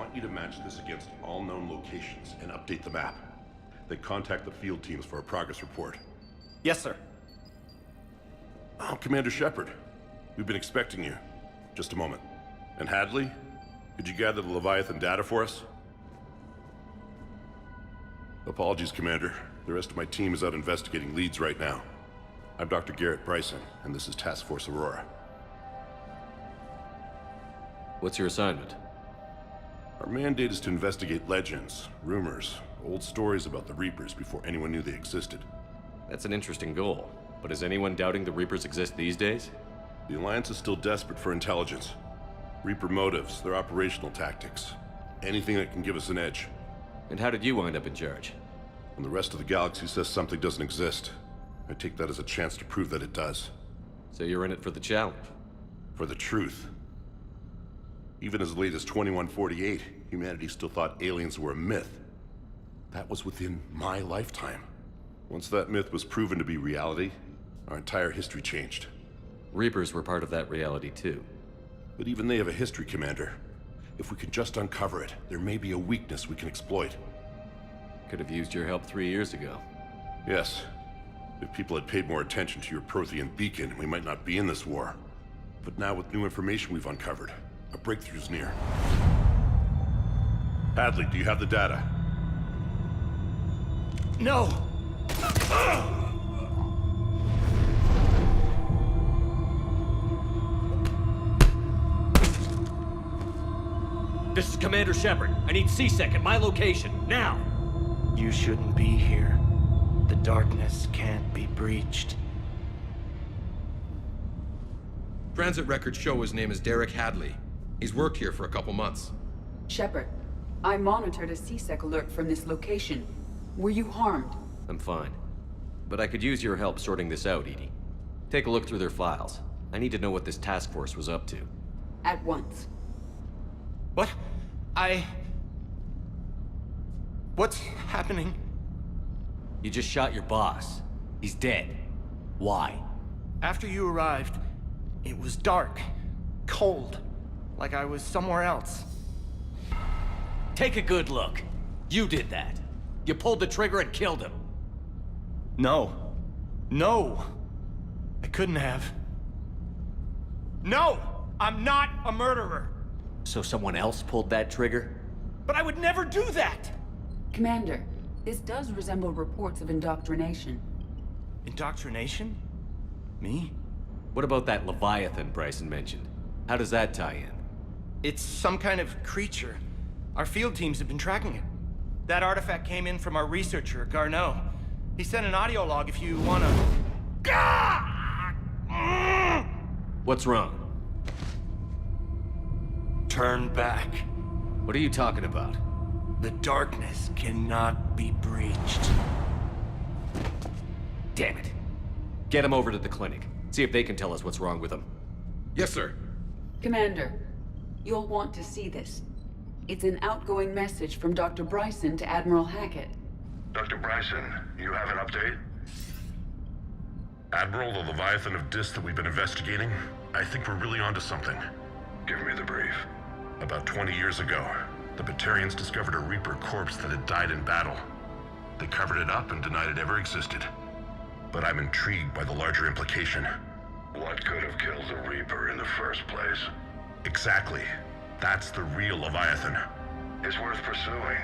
want you to match this against all known locations and update the map. Then contact the field teams for a progress report. Yes, sir. Oh, Commander Shepard. We've been expecting you. Just a moment. And Hadley? Could you gather the Leviathan data for us? Apologies, Commander. The rest of my team is out investigating leads right now. I'm Dr. Garrett Bryson, and this is Task Force Aurora. What's your assignment? Our mandate is to investigate legends, rumors, old stories about the Reapers before anyone knew they existed. That's an interesting goal. But is anyone doubting the Reapers exist these days? The Alliance is still desperate for intelligence. Reaper motives, their operational tactics. Anything that can give us an edge. And how did you wind up in charge? When the rest of the galaxy says something doesn't exist, I take that as a chance to prove that it does. So you're in it for the challenge? For the truth. Even as late as 2148, humanity still thought aliens were a myth. That was within my lifetime. Once that myth was proven to be reality, our entire history changed. Reapers were part of that reality too. But even they have a history, Commander. If we can just uncover it, there may be a weakness we can exploit. Could have used your help 3 years ago. Yes. If people had paid more attention to your Prothean beacon, we might not be in this war. But now with new information we've uncovered, a breakthrough's near. Hadley, do you have the data? No! This is Commander Shepard. I need C-Sec at my location, now! You shouldn't be here. The darkness can't be breached. Transit records show his name is Derek Hadley. He's worked here for a couple months. Shepard, I monitored a C-Sec alert from this location. Were you harmed? I'm fine. But I could use your help sorting this out, Edie. Take a look through their files. I need to know what this task force was up to. At once. What? What's happening? You just shot your boss. He's dead. Why? After you arrived, it was dark, cold, like I was somewhere else. Take a good look. You did that. You pulled the trigger and killed him. No. No! I couldn't have. No! I'm not a murderer! So someone else pulled that trigger? But I would never do that! Commander, this does resemble reports of indoctrination. Indoctrination? Me? What about that Leviathan Bryson mentioned? How does that tie in? It's some kind of creature. Our field teams have been tracking it. That artifact came in from our researcher, Garneau. He sent an audio log if you wanna... What's wrong? Turn back. What are you talking about? The darkness cannot be breached. Damn it. Get him over to the clinic. See if they can tell us what's wrong with him. Yes, sir. Commander, you'll want to see this. It's an outgoing message from Dr. Bryson to Admiral Hackett. Dr. Bryson, you have an update? Admiral, the Leviathan of Dis that we've been investigating, I think we're really onto something. Give me the brief. About 20 years ago, the Batarians discovered a Reaper corpse that had died in battle. They covered it up and denied it ever existed. But I'm intrigued by the larger implication. What could have killed the Reaper in the first place? Exactly. That's the real Leviathan. It's worth pursuing.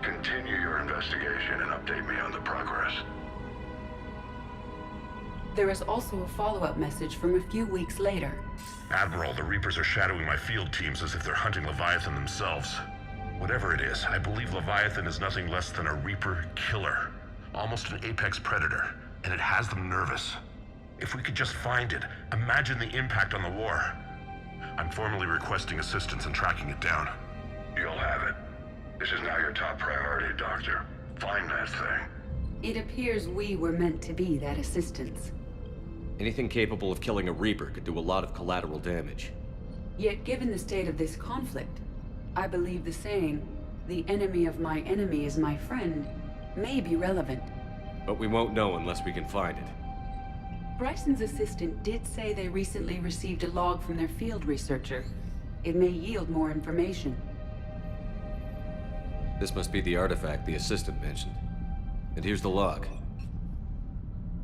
Continue your investigation and update me on the progress. There is also a follow-up message from a few weeks later. Admiral, the Reapers are shadowing my field teams as if they're hunting Leviathan themselves. Whatever it is, I believe Leviathan is nothing less than a Reaper killer. Almost an apex predator, and it has them nervous. If we could just find it, imagine the impact on the war. I'm formally requesting assistance in tracking it down. You'll have it. This is now your top priority, Doctor. Find that thing. It appears we were meant to be that assistance. Anything capable of killing a Reaper could do a lot of collateral damage. Yet given the state of this conflict, I believe the saying, "The enemy of my enemy is my friend," may be relevant. But we won't know unless we can find it. Bryson's assistant did say they recently received a log from their field researcher. It may yield more information. This must be the artifact the assistant mentioned. And here's the log.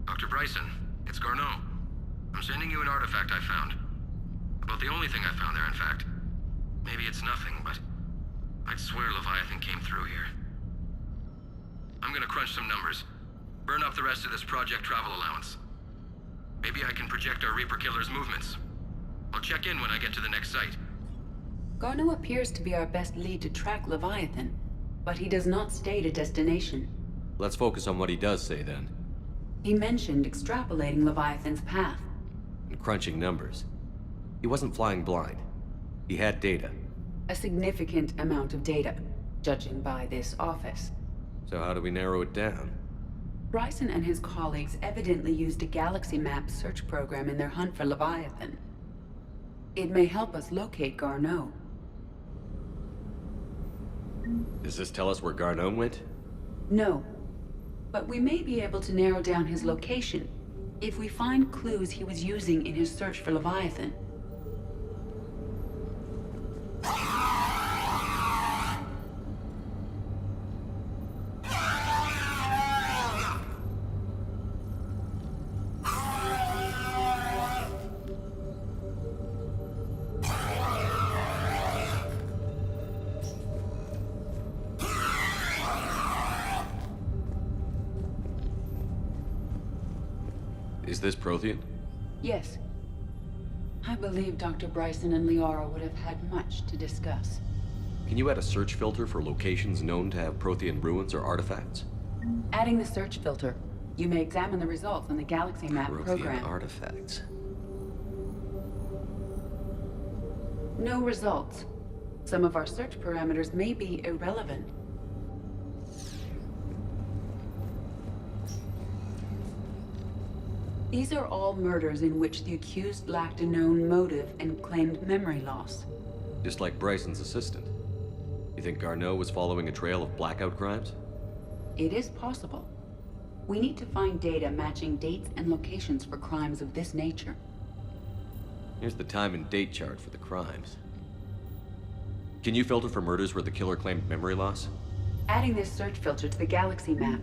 Dr. Bryson, it's Garneau. I'm sending you an artifact I found. About the only thing I found there, in fact. Maybe it's nothing, but I'd swear Leviathan came through here. I'm gonna crunch some numbers. Burn up the rest of this project travel allowance. Maybe I can project our Reaper Killer's movements. I'll check in when I get to the next site. Garneau appears to be our best lead to track Leviathan, but he does not state a destination. Let's focus on what he does say then. He mentioned extrapolating Leviathan's path. And crunching numbers. He wasn't flying blind. He had data. A significant amount of data, judging by this office. So how do we narrow it down? Bryson and his colleagues evidently used a galaxy map search program in their hunt for Leviathan. It may help us locate Garneau. Does this tell us where Garneau went? No. But we may be able to narrow down his location if we find clues he was using in his search for Leviathan. Is this Prothean? Yes. I believe Dr. Bryson and Liara would have had much to discuss. Can you add a search filter for locations known to have Prothean ruins or artifacts? Adding the search filter, you may examine the results on the Galaxy Map Prothean program. artifacts. No results. Some of our search parameters may be irrelevant. These are all murders in which the accused lacked a known motive and claimed memory loss. Just like Bryson's assistant. You think Garneau was following a trail of blackout crimes? It is possible. We need to find data matching dates and locations for crimes of this nature. Here's the time and date chart for the crimes. Can you filter for murders where the killer claimed memory loss? Adding this search filter to the Galaxy Map.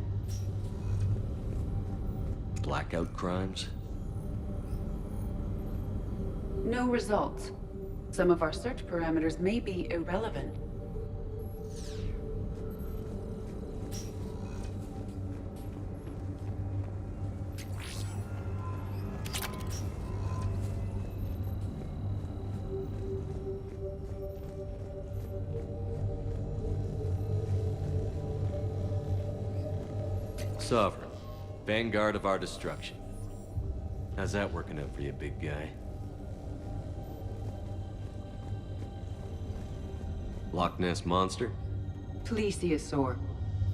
Blackout crimes? No results. Some of our search parameters may be irrelevant. Sovereign. Vanguard of our destruction. How's that working out for you, big guy? Loch Ness Monster? Plesiosaur.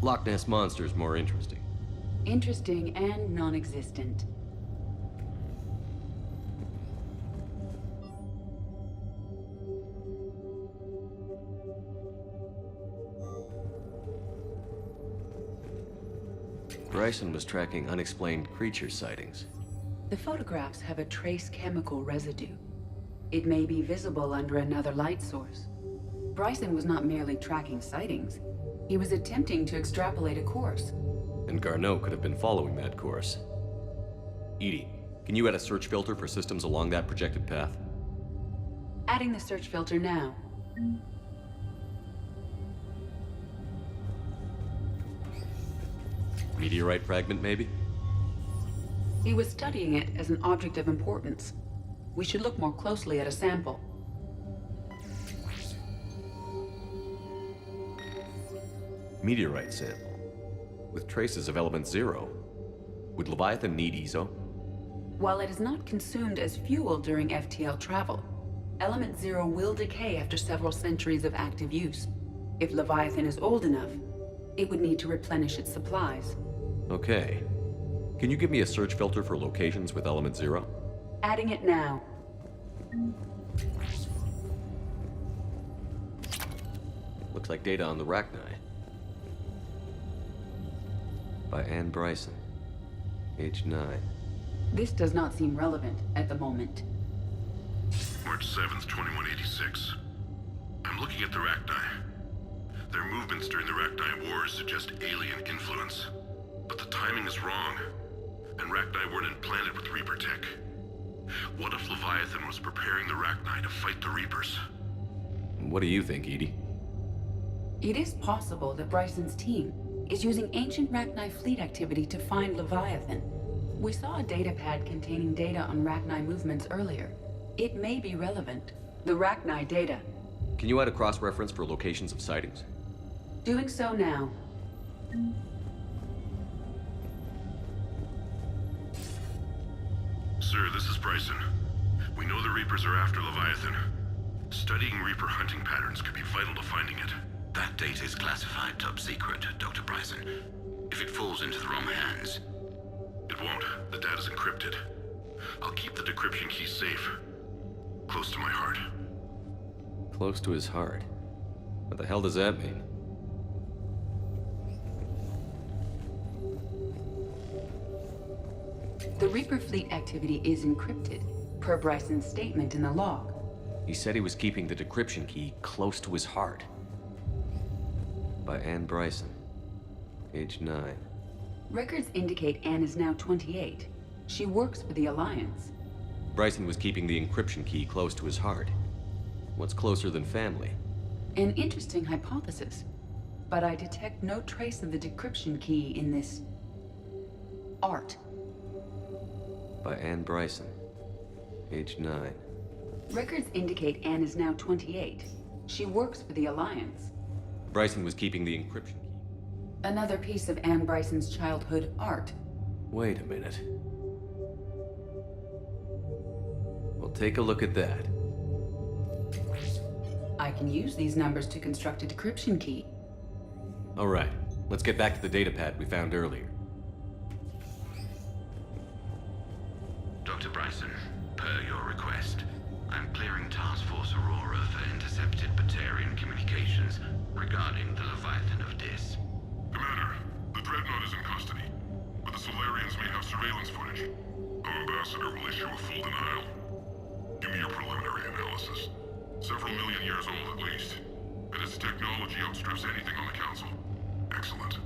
Loch Ness Monster's more interesting. Interesting and non-existent. Bryson was tracking unexplained creature sightings. The photographs have a trace chemical residue. It may be visible under another light source. Bryson was not merely tracking sightings. He was attempting to extrapolate a course. And Garneau could have been following that course. Edie, can you add a search filter for systems along that projected path? Adding the search filter now. Meteorite fragment, maybe? He was studying it as an object of importance. We should look more closely at a sample. Meteorite sample. With traces of element 0. Would Leviathan need ESO? While it is not consumed as fuel during FTL travel, element 0 will decay after several centuries of active use. If Leviathan is old enough, it would need to replenish its supplies. Okay. Can you give me a search filter for locations with element 0? Adding it now. Looks like data on the Rachni. By Anne Bryson. Age 9. This does not seem relevant at the moment. March 7th, 2186. I'm looking at the Rachni. Their movements during the Rachni Wars suggest alien influence. But the timing is wrong, and Rachni weren't implanted with Reaper tech. What if Leviathan was preparing the Rachni to fight the Reapers? What do you think, Edie? It is possible that Bryson's team is using ancient Rachni fleet activity to find Leviathan. We saw a datapad containing data on Rachni movements earlier. It may be relevant. The Rachni data. Can you add a cross-reference for locations of sightings? Doing so now. Sir, this is Bryson. We know the Reapers are after Leviathan. Studying Reaper hunting patterns could be vital to finding it. That data is classified top secret, Dr. Bryson. If it falls into the wrong hands... It won't. The data's encrypted. I'll keep the decryption key safe. Close to my heart. Close to his heart? What the hell does that mean? The Reaper fleet activity is encrypted, per Bryson's statement in the log. He said he was keeping the decryption key close to his heart. By Anne Bryson. Age 9. Records indicate Anne is now 28. She works for the Alliance. Bryson was keeping the encryption key close to his heart. What's closer than family? An interesting hypothesis. But I detect no trace of the decryption key in this... art. By Anne Bryson. Age 9. Records indicate Anne is now 28. She works for the Alliance. Bryson was keeping the encryption key. Another piece of Anne Bryson's childhood art. Wait a minute. Well, take a look at that. I can use these numbers to construct a decryption key. All right, let's get back to the datapad we found earlier. Dr. Bryson, per your request, I'm clearing Task Force Aurora for intercepted Batarian communications regarding the Leviathan of Dis. Commander, the Dreadnought is in custody, but the Solarians may have surveillance footage. Our ambassador will issue a full denial. Give me your preliminary analysis. Several million years old at least, and its technology outstrips anything on the Council. Excellent.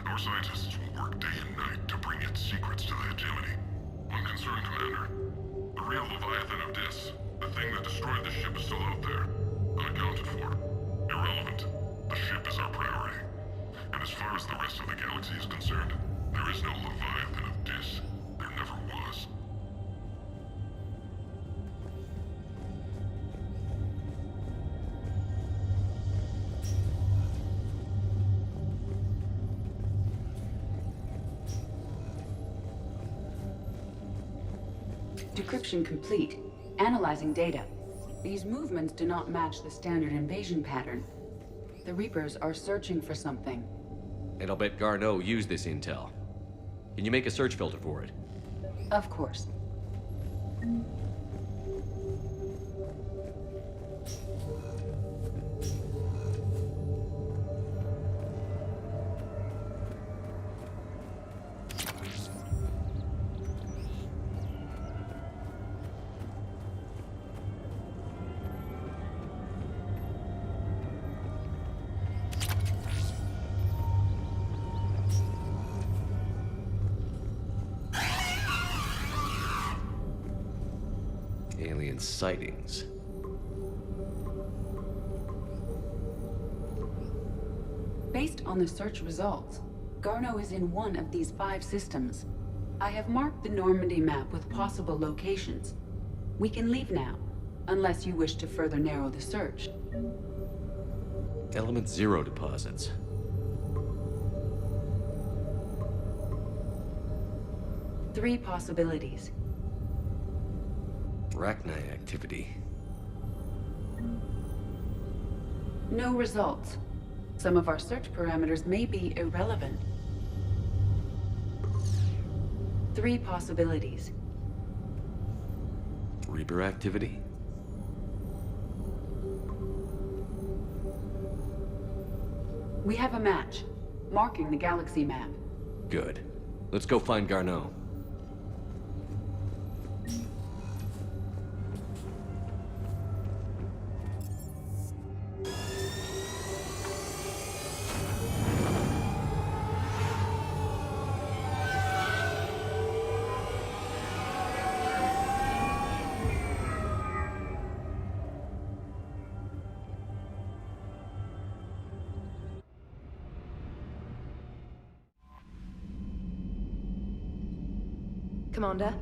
Our scientists will work day and night to bring its secrets to the hegemony. One concern, Commander. The real Leviathan of Dis, the thing that destroyed the ship, is still out there, unaccounted for. Irrelevant. The ship is our priority. And as far as the rest of the galaxy is concerned, there is no Leviathan of Dis. There never was. Decryption complete. Analyzing data. These movements do not match the standard invasion pattern. The Reapers are searching for something. And I'll bet Garneau used this intel. Can you make a search filter for it? Of course. Alien sightings. Based on the search results, Garneau is in one of these 5 systems. I have marked the Normandy map with possible locations. We can leave now, unless you wish to further narrow the search. Element 0 deposits. Three possibilities. Rachni activity. No results. Some of our search parameters may be irrelevant. Three possibilities. Reaper activity. We have a match, marking the galaxy map. Good. Let's go find Garneau. Commander?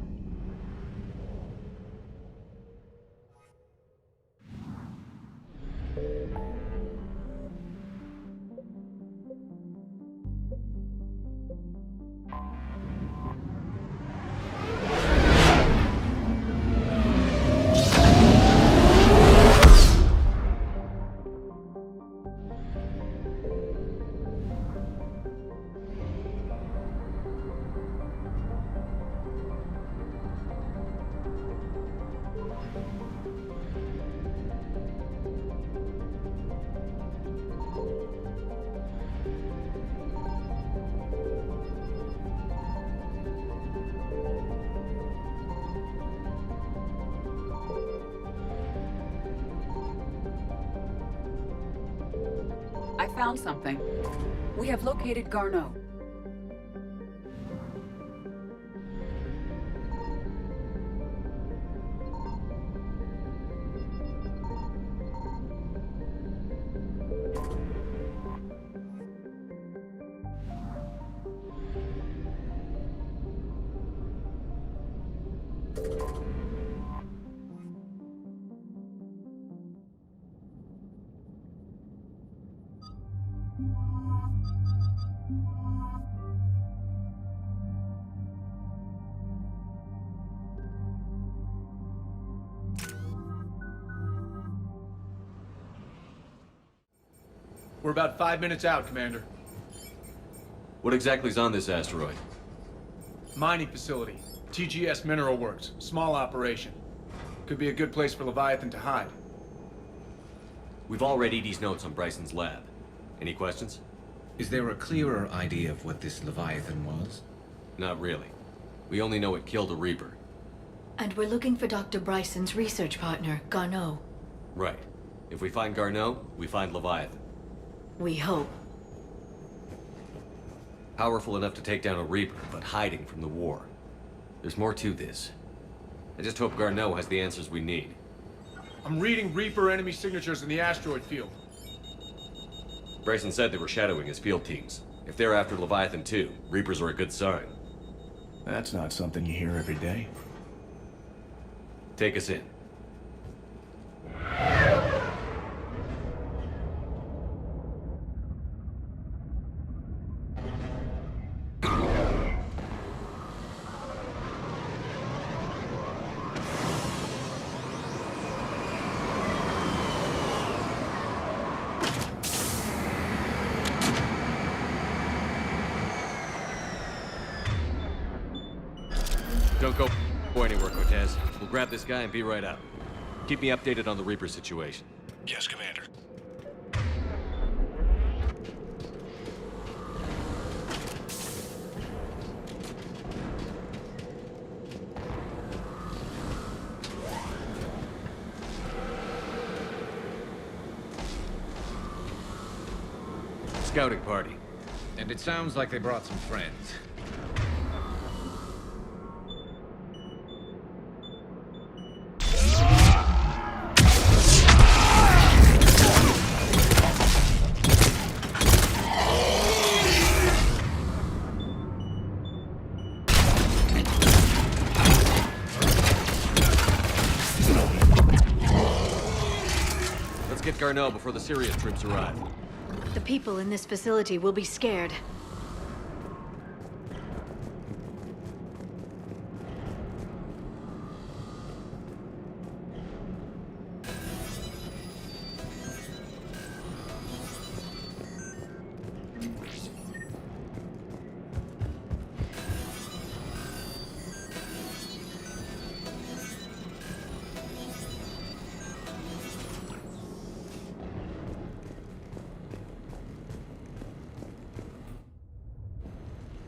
I found something. We have located Garneau. We're about 5 minutes out, Commander. What exactly is on this asteroid? Mining facility. TGS Mineral Works. Small operation. Could be a good place for Leviathan to hide. We've all read Edie's notes on Bryson's lab. Any questions? Is there a clearer idea of what this Leviathan was? Not really. We only know it killed a Reaper. And we're looking for Dr. Bryson's research partner, Garneau. Right. If we find Garneau, we find Leviathan. We hope. Powerful enough to take down a Reaper, but hiding from the war. There's more to this. I just hope Garneau has the answers we need. I'm reading Reaper enemy signatures in the asteroid field. Bryson said they were shadowing his field teams. If they're after Leviathan too, Reapers are a good sign. That's not something you hear every day. Take us in. Don't go anywhere, Cortez. We'll grab this guy and be right out. Keep me updated on the Reaper situation. Yes, Commander. Scouting party. And it sounds like they brought some friends. Let's get Garneau before the Sirius troops arrive. The people in this facility will be scared.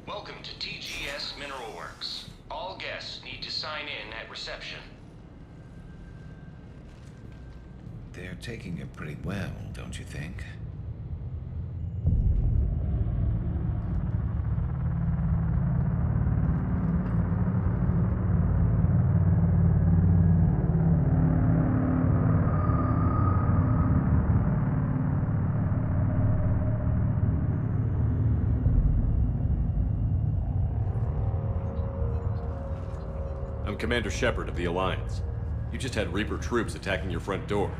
Welcome to TGS Mineral Works. All guests need to sign in at reception. They're taking it pretty well, don't you think? I'm Commander Shepard of the Alliance. You just had Reaper troops attacking your front door.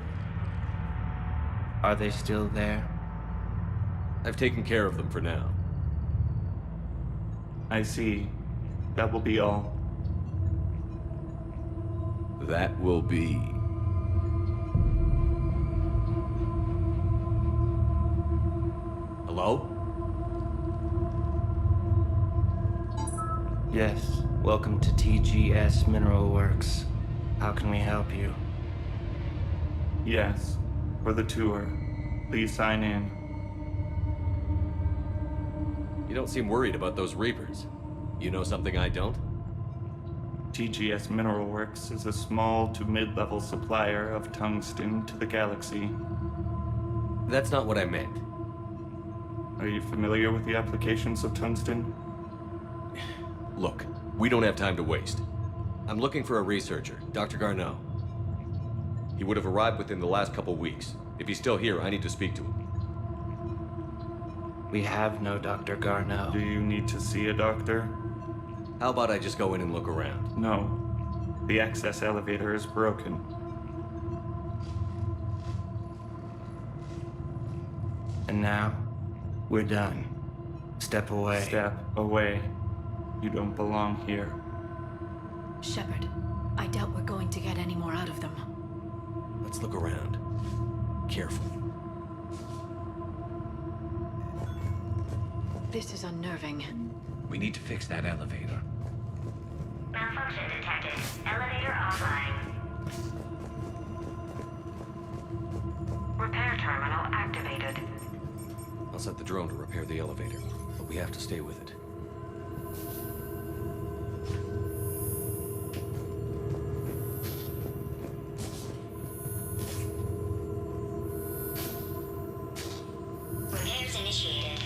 Are they still there? I've taken care of them for now. I see. That will be all. That will be... Hello? Yes. Welcome to TGS Mineral Works. How can we help you? Yes. For the tour. Please sign in. You don't seem worried about those Reapers. You know something I don't? TGS Mineral Works is a small to mid-level supplier of tungsten to the galaxy. That's not what I meant. Are you familiar with the applications of tungsten? Look, we don't have time to waste. I'm looking for a researcher, Dr. Garneau. He would have arrived within the last couple weeks. If he's still here, I need to speak to him. We have no Dr. Garneau. Do you need to see a doctor? How about I just go in and look around? No. The access elevator is broken. And now, we're done. Step away. Step away. You don't belong here. Shepard, I doubt we're going to get any more out of them. Let's look around. Careful. This is unnerving. We need to fix that elevator. Malfunction detected. Elevator offline. Repair terminal activated. I'll set the drone to repair the elevator, but we have to stay with it. Repairs initiated.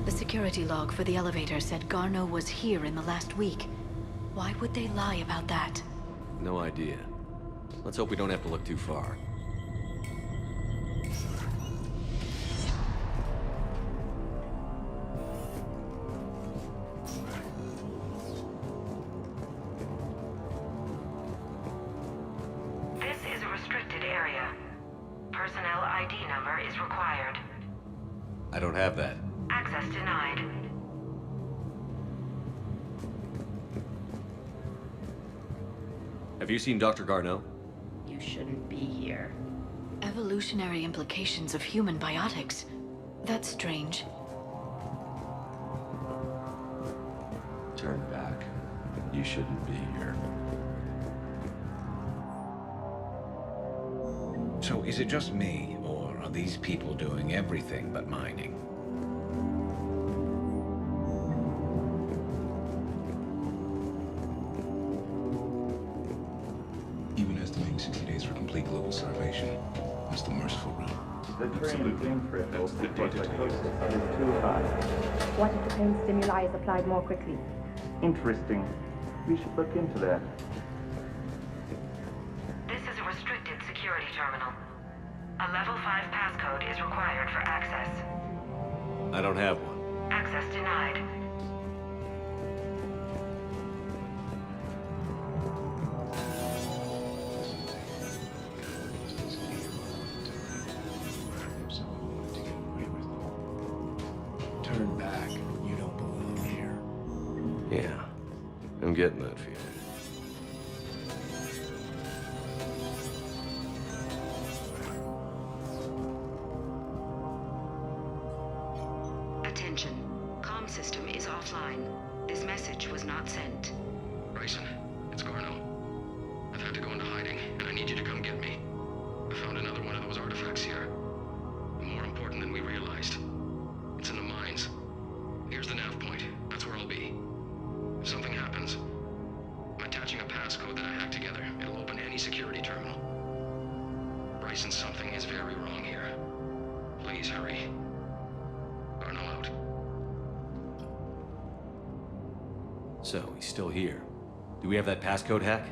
The security log for the elevator said Garneau was here in the last week. Why would they lie about that? No idea. Let's hope we don't have to look too far. This is a restricted area. Personnel ID number is required. I don't have that. Access denied. Have you seen Dr. Garneau? You shouldn't be here. Evolutionary implications of human biotics. That's strange. Turn back. You shouldn't be here. So is it just me, or are these people doing everything but mining? Even estimating 60 days for complete global starvation is the merciful route. The train cripples the data is too high. What if the pain stimuli is applied more quickly? Interesting. We should look into that. This is a restricted security terminal. A level 5 passcode is required for access. I don't have one. Access denied. Turn back. You don't belong here. Yeah, I'm getting that feeling. Attention. Comm system is offline. This message was not sent. Bryson, it's Garneau. I've had to go into hiding, and I need you to come get me. I found another one of those artifacts here. More important than we realized. It's in the mines. Here's the nav point. That's where I'll be. If something happens, I'm attaching a passcode that I hacked together. It'll open any security terminal. Bryson, something is very wrong here. Please hurry. Garneau out. So, he's still here. Do we have that passcode hack?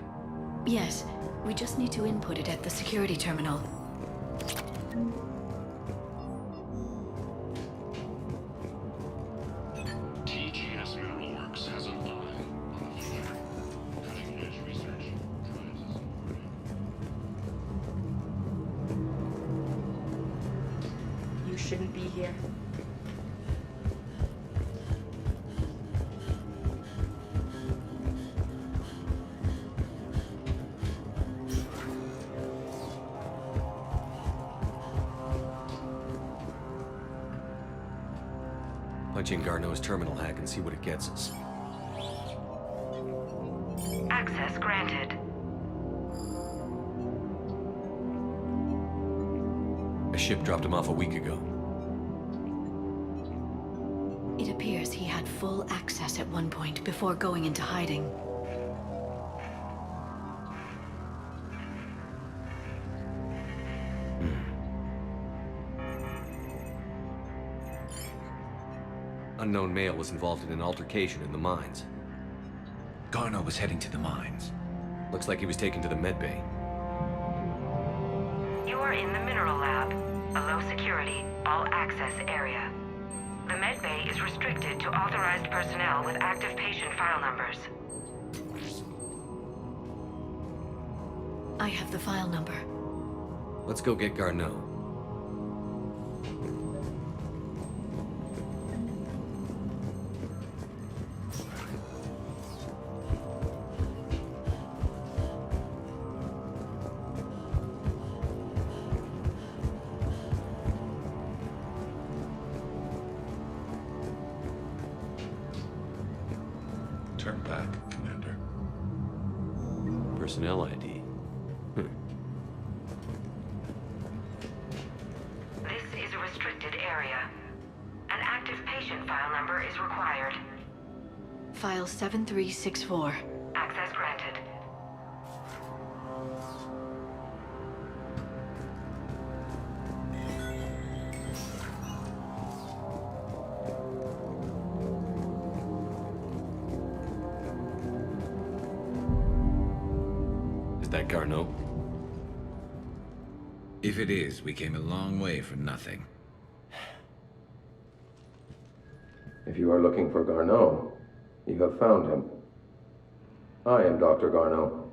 Yes, we just need to input it at the security terminal. TGS Mineral Works has a line on the floor. Cutting-edge research. You shouldn't be here. Punch in Garneau's terminal hack and see what it gets us. Access granted. A ship dropped him off a week ago. It appears he had full access at one point before going into hiding. Unknown male was involved in an altercation in the mines. Garneau was heading to the mines. Looks like he was taken to the medbay. You are in the mineral lab, a low-security, all-access area. The medbay is restricted to authorized personnel with active patient file numbers. I have the file number. Let's go get Garneau. Turn back, Commander. Personnel ID. This is a restricted area. An active patient file number is required. File 7364. Access granted. Is that Garneau? If it is, we came a long way for nothing. If you are looking for Garneau, you have found him. I am Dr. Garneau.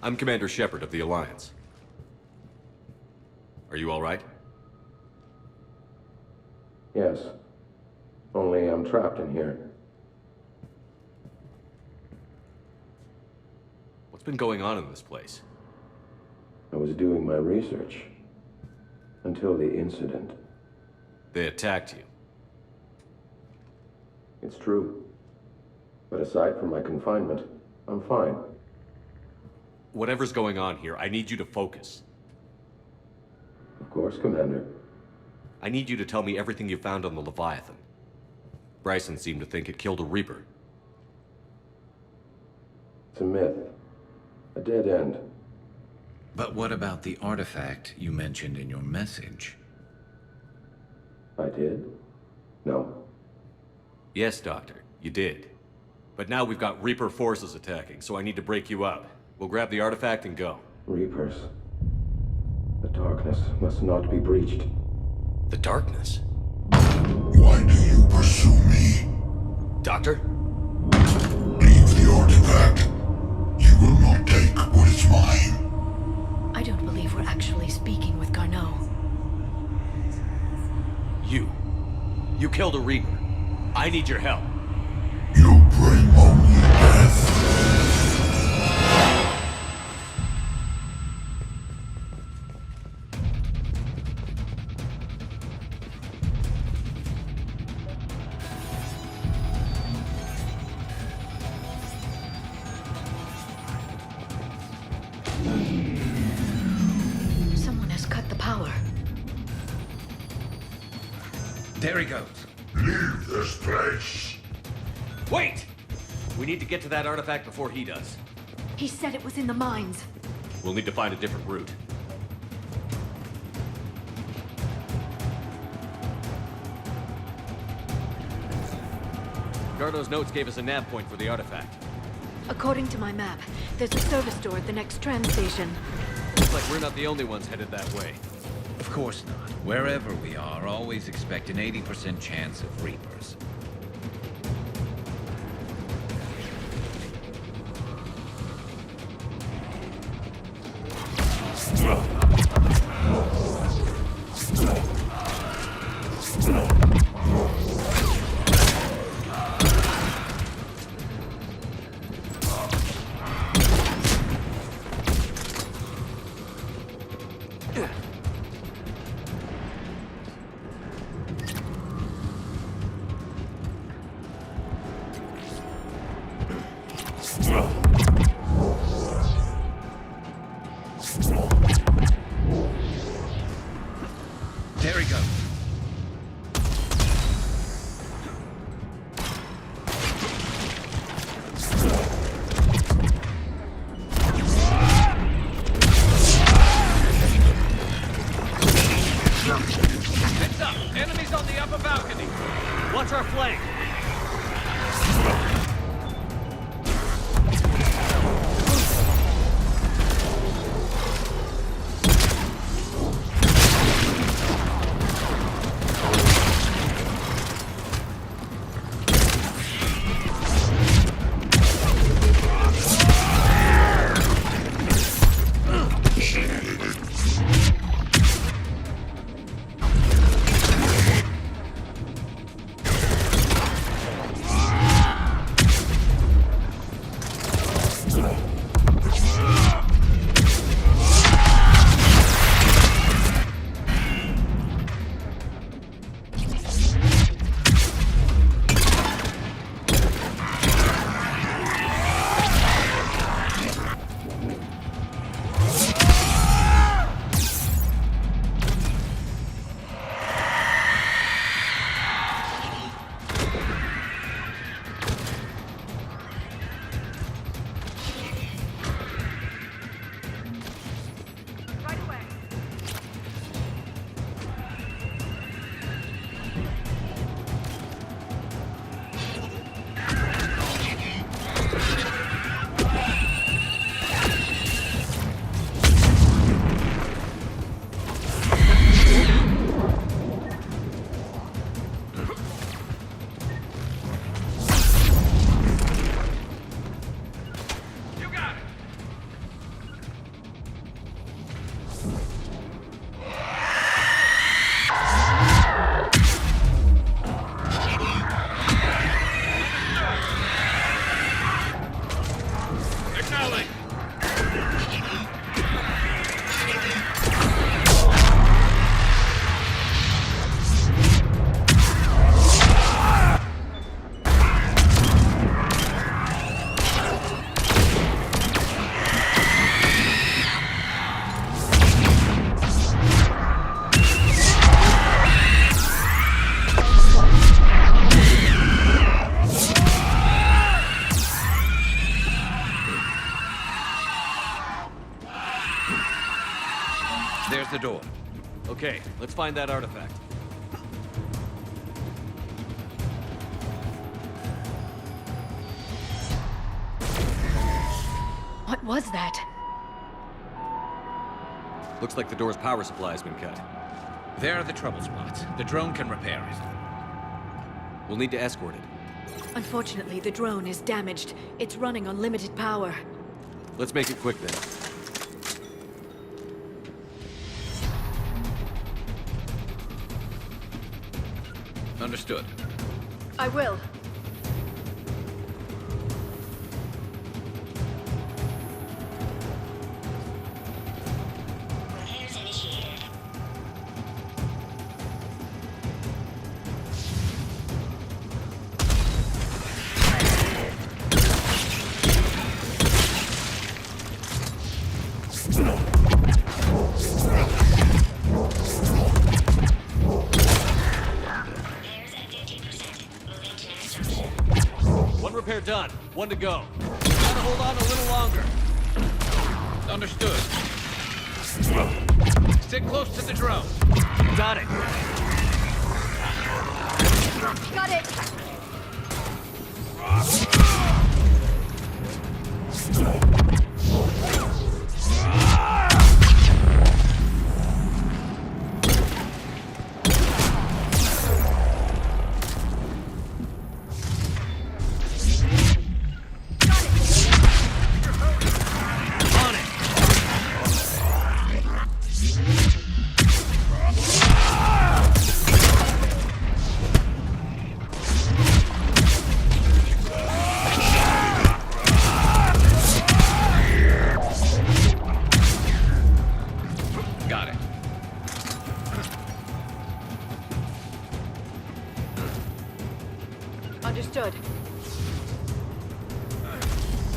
I'm Commander Shepard of the Alliance. Are you all right? Yes. Only I'm trapped in here. What's been going on in this place? I was doing my research. Until the incident. They attacked you. It's true. But aside from my confinement, I'm fine. Whatever's going on here, I need you to focus. Of course, Commander. I need you to tell me everything you found on the Leviathan. Bryson seemed to think it killed a Reaper. It's a myth. A dead end. But what about the artifact you mentioned in your message? I did? No. Yes, Doctor, you did. But now we've got Reaper forces attacking, so I need to break you up. We'll grab the artifact and go. Reapers. The darkness must not be breached. The darkness? Why do you pursue me? Doctor? Leave the artifact. You will not take what is mine. I don't believe we're actually speaking with Garneau. You killed a Reaper. I need your help. You bring only death. Someone has cut the power. There he goes. Leave this place. Wait! We need to get to that artifact before he does. He said it was in the mines. We'll need to find a different route. Garneau's notes gave us a nav point for the artifact. According to my map, there's a service door at the next tram station. Looks like we're not the only ones headed that way. Of course not. Wherever we are, always expect an 80% chance of Reapers. There he goes. Heads up! Enemies on the upper balcony! Watch our flank! There's the door. Okay, let's find that artifact. What was that? Looks like the door's power supply has been cut. There are the trouble spots. The drone can repair it. We'll need to escort it. Unfortunately, the drone is damaged. It's running on limited power. Let's make it quick then. Understood. I will. Repair done. One to go. Gotta hold on a little longer. Understood. Stick close to the drone. Got it. Got it.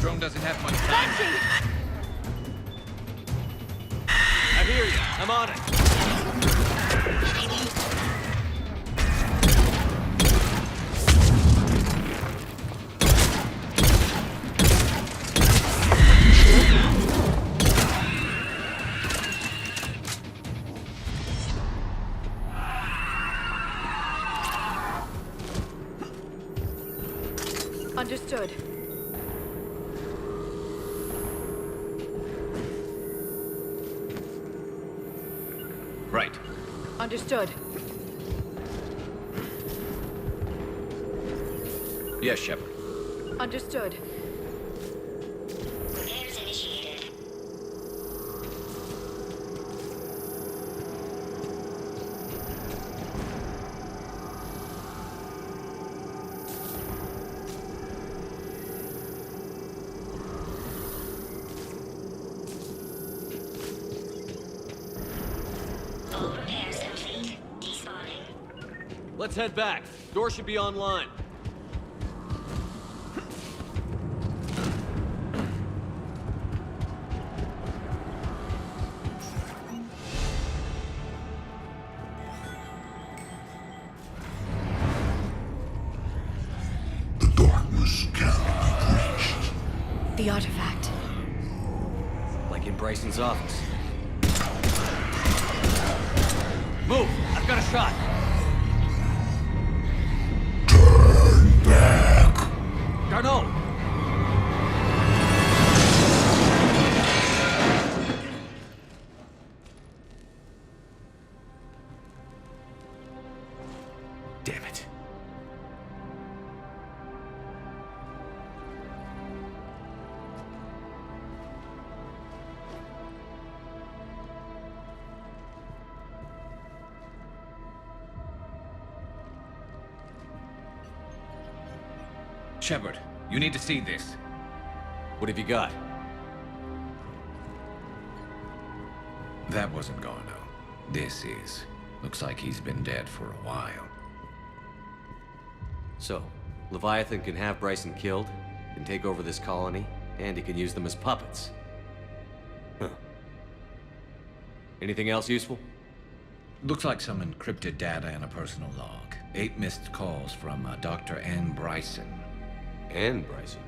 Drone doesn't have much time. I hear you. I'm on it. Understood. Right. Understood. Yes, Shepard. Understood. Repairs initiated. All repairs complete. Despawning. Let's head back. Door should be online. The darkness can't be breached. The artifact. Like in Bryson's office. Move! I've got a shot! Turn back. Garneau! Damn it. Shepard, you need to see this. What have you got? That wasn't Garneau. This is. Looks like he's been dead for a while. So, Leviathan can have Bryson killed, can take over this colony, and he can use them as puppets. Huh. Anything else useful? Looks like some encrypted data and a personal log. 8 missed calls from Dr. Ann Bryson. Ann Bryson?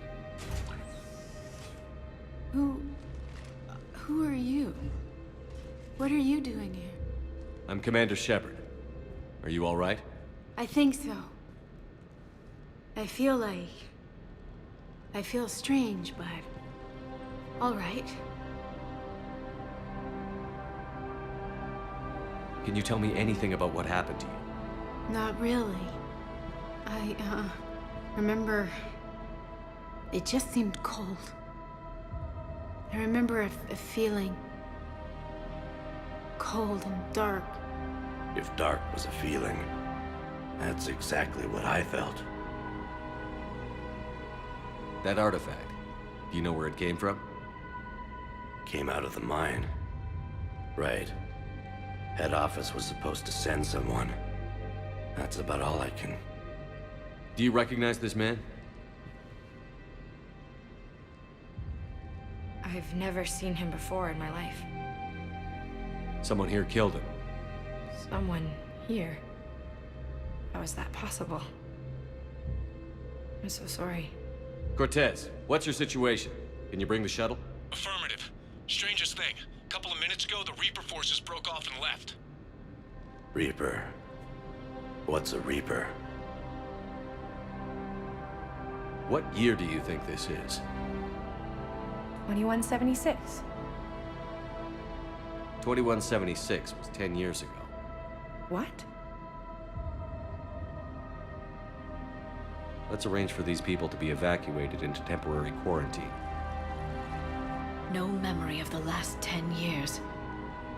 Who are you? What are you doing here? I'm Commander Shepard. Are you all right? I think so. I feel strange, but all right. Can you tell me anything about what happened to you? Not really. I remember it just seemed cold. I remember a feeling cold and dark. If dark was a feeling, that's exactly what I felt. That artifact, do you know where it came from? Came out of the mine. Right. Head office was supposed to send someone. That's about all I can... Do you recognize this man? I've never seen him before in my life. Someone here killed him. Someone here? How is that possible? I'm so sorry. Cortez, what's your situation? Can you bring the shuttle? Affirmative. Strangest thing. A couple of minutes ago, the Reaper forces broke off and left. Reaper. What's a Reaper? What year do you think this is? 2176. 2176 was 10 years ago. What? Let's arrange for these people to be evacuated into temporary quarantine. No memory of the last 10 years.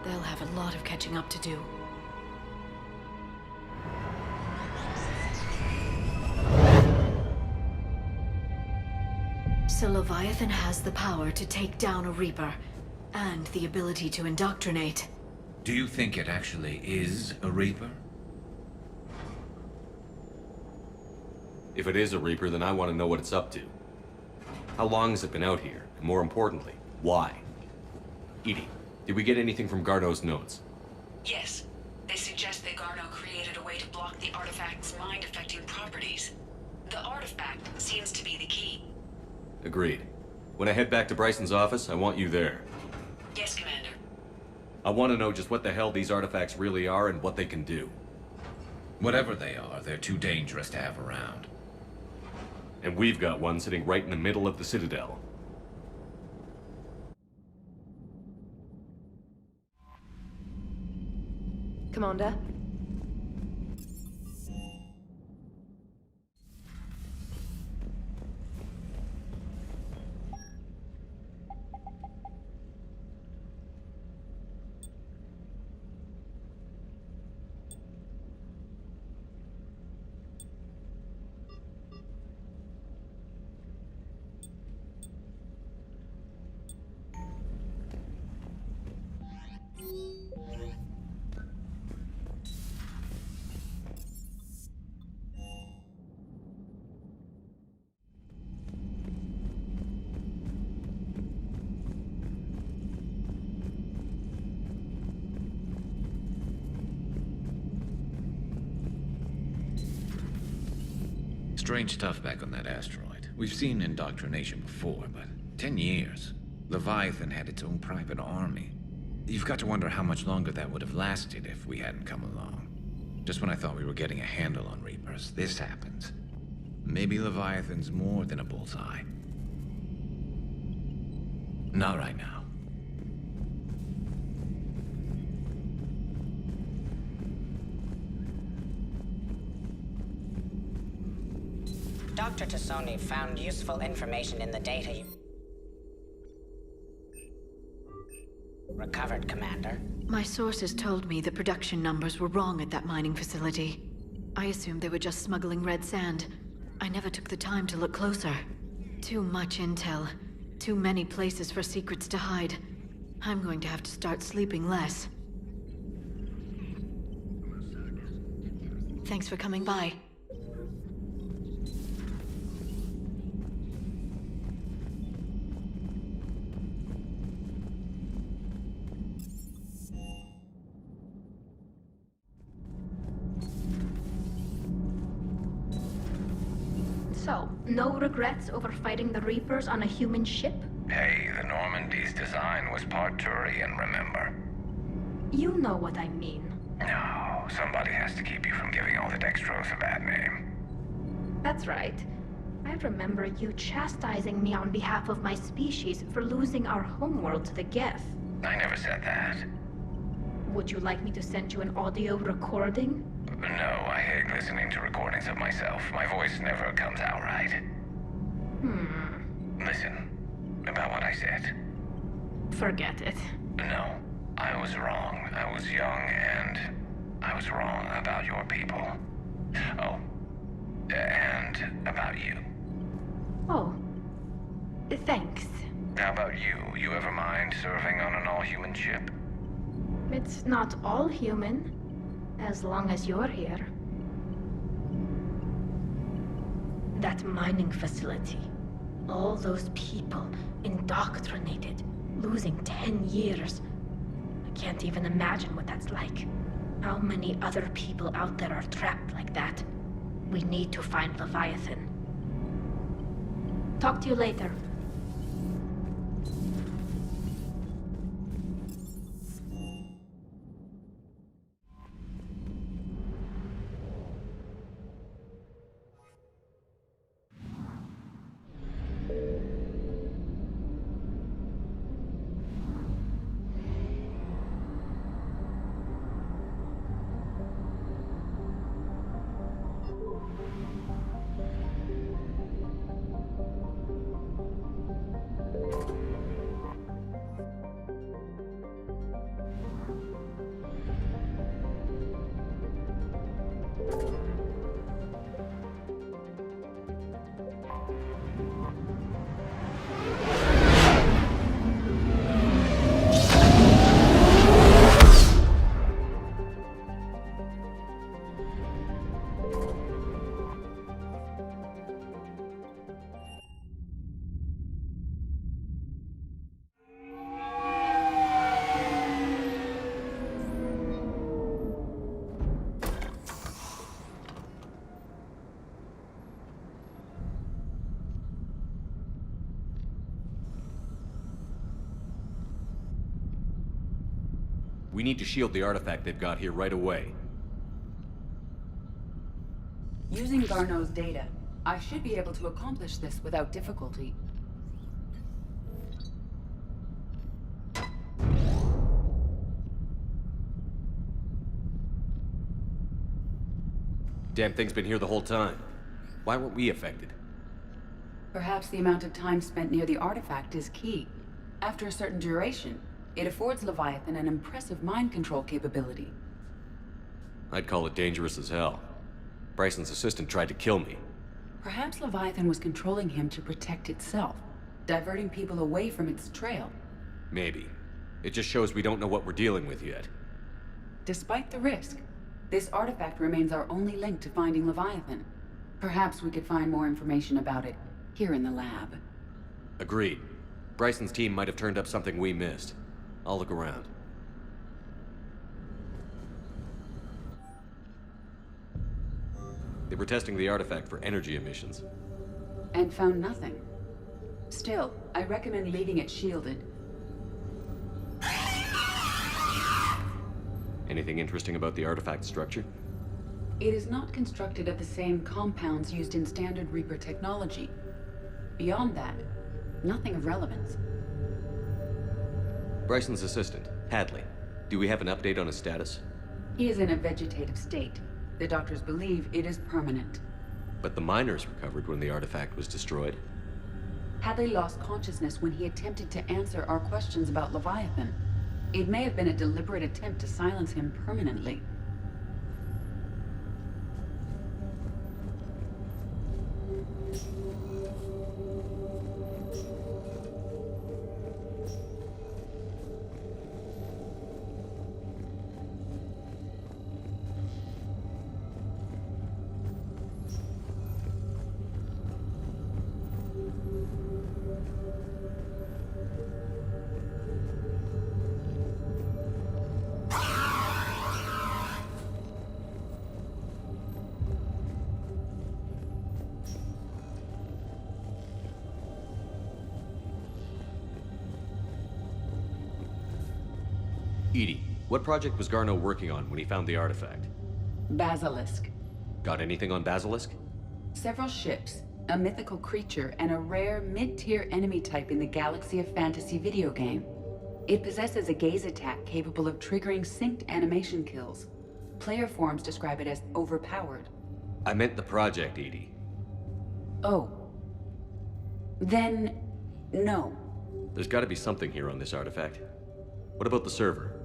They'll have a lot of catching up to do. So Leviathan has the power to take down a Reaper, and the ability to indoctrinate. Do you think it actually is a Reaper? If it is a Reaper, then I want to know what it's up to. How long has it been out here? And more importantly, why? Edie, did we get anything from Garneau's notes? Yes. They suggest that Garneau created a way to block the artifact's mind-affecting properties. The artifact seems to be the key. Agreed. When I head back to Bryson's office, I want you there. Yes, Commander. I want to know just what the hell these artifacts really are and what they can do. Whatever they are, they're too dangerous to have around. And we've got one sitting right in the middle of the Citadel. Commander? Strange stuff back on that asteroid. We've seen indoctrination before, but 10 years. Leviathan had its own private army. You've got to wonder how much longer that would have lasted if we hadn't come along. Just when I thought we were getting a handle on Reapers, this happens. Maybe Leviathan's more than a bullseye. Not right now. Dr. Tassoni found useful information in the data you recovered, Commander. My sources told me the production numbers were wrong at that mining facility. I assumed they were just smuggling red sand. I never took the time to look closer. Too much intel. Too many places for secrets to hide. I'm going to have to start sleeping less. Thanks for coming by. So, no regrets over fighting the Reapers on a human ship? Hey, the Normandy's design was part Turian, remember? You know what I mean. No, somebody has to keep you from giving all the Dextros a bad name. That's right. I remember you chastising me on behalf of my species for losing our homeworld to the Geth. I never said that. Would you like me to send you an audio recording? No, I hate listening to recordings of myself. My voice never comes out right. Listen, about what I said. Forget it. No, I was wrong. I was young and I was wrong about your people. Oh, and about you. Oh, thanks. How about you? You ever mind serving on an all-human ship? It's not all human, as long as you're here. That mining facility. All those people, indoctrinated, losing 10 years. I can't even imagine what that's like. How many other people out there are trapped like that? We need to find Leviathan. Talk to you later. We need to shield the artifact they've got here right away. Using Garneau's data, I should be able to accomplish this without difficulty. Damn thing's been here the whole time. Why weren't we affected? Perhaps the amount of time spent near the artifact is key. After a certain duration, it affords Leviathan an impressive mind control capability. I'd call it dangerous as hell. Bryson's assistant tried to kill me. Perhaps Leviathan was controlling him to protect itself, diverting people away from its trail. Maybe. It just shows we don't know what we're dealing with yet. Despite the risk, this artifact remains our only link to finding Leviathan. Perhaps we could find more information about it here in the lab. Agreed. Bryson's team might have turned up something we missed. I'll look around. They were testing the artifact for energy emissions. And found nothing. Still, I recommend leaving it shielded. Anything interesting about the artifact structure? It is not constructed of the same compounds used in standard Reaper technology. Beyond that, nothing of relevance. Bryson's assistant, Hadley. Do we have an update on his status? He is in a vegetative state. The doctors believe it is permanent. But the miners recovered when the artifact was destroyed. Hadley lost consciousness when he attempted to answer our questions about Leviathan. It may have been a deliberate attempt to silence him permanently. Edie, what project was Garneau working on when he found the artifact? Basilisk. Got anything on Basilisk? Several ships, a mythical creature, and a rare mid-tier enemy type in the Galaxy of Fantasy video game. It possesses a gaze attack capable of triggering synced animation kills. Player forums describe it as overpowered. I meant the project, Edie. Oh. Then, no. There's gotta be something here on this artifact. What about the server?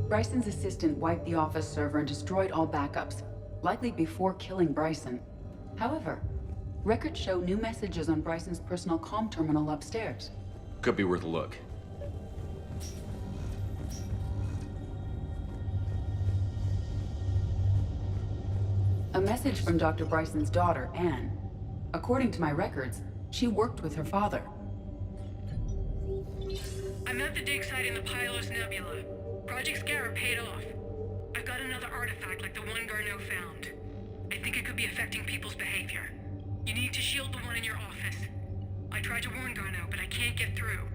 Bryson's assistant wiped the office server and destroyed all backups, likely before killing Bryson. However, records show new messages on Bryson's personal comm terminal upstairs. Could be worth a look. A message from Dr. Bryson's daughter, Anne. According to my records, she worked with her father. I'm at the dig site in the Pylos Nebula. Project Scarab paid off. I've got another artifact like the one Garneau found. I think it could be affecting people's behavior. You need to shield the one in your office. I tried to warn Garneau, but I can't get through.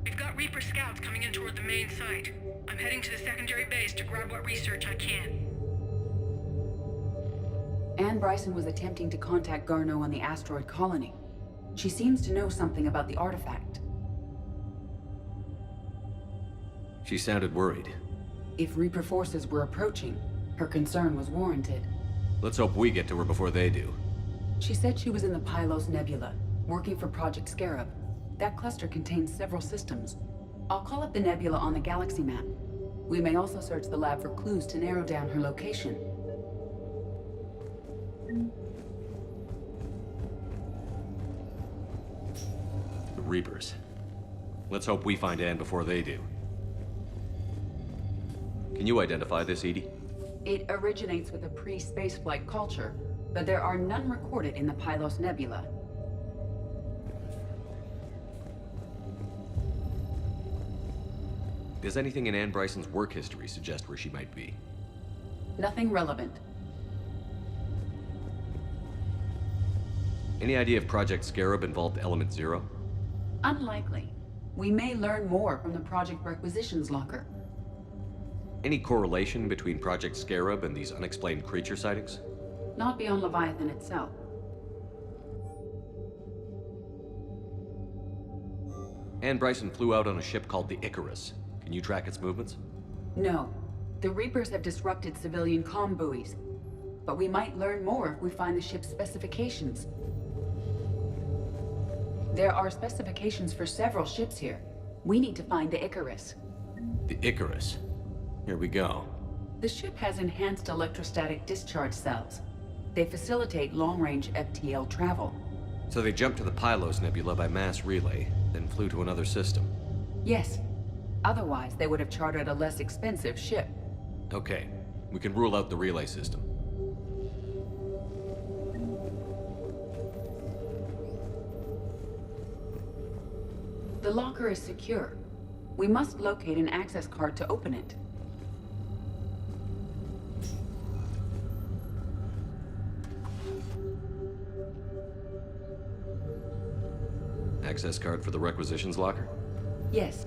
We've got Reaper scouts coming in toward the main site. I'm heading to the secondary base to grab what research I can. Anne Bryson was attempting to contact Garneau on the asteroid colony. She seems to know something about the artifact. She sounded worried. If Reaper forces were approaching, her concern was warranted. Let's hope we get to her before they do. She said she was in the Pylos Nebula, working for Project Scarab. That cluster contains several systems. I'll call up the nebula on the galaxy map. We may also search the lab for clues to narrow down her location. The Reapers. Let's hope we find Anne before they do. Can you identify this, Edie? It originates with a pre-spaceflight culture, but there are none recorded in the Pylos Nebula. Does anything in Anne Bryson's work history suggest where she might be? Nothing relevant. Any idea if Project Scarab involved Element Zero? Unlikely. We may learn more from the Project Requisitions Locker. Any correlation between Project Scarab and these unexplained creature sightings? Not beyond Leviathan itself. Ann Bryson flew out on a ship called the Icarus. Can you track its movements? No. The Reapers have disrupted civilian comm buoys. But we might learn more if we find the ship's specifications. There are specifications for several ships here. We need to find the Icarus. The Icarus? Here we go. The ship has enhanced electrostatic discharge cells. They facilitate long-range FTL travel. So they jumped to the Pylos Nebula by mass relay, then flew to another system. Yes. Otherwise, they would have chartered a less expensive ship. Okay. We can rule out the relay system. The locker is secure. We must locate an access card to open it. Access card for the requisitions locker? Yes.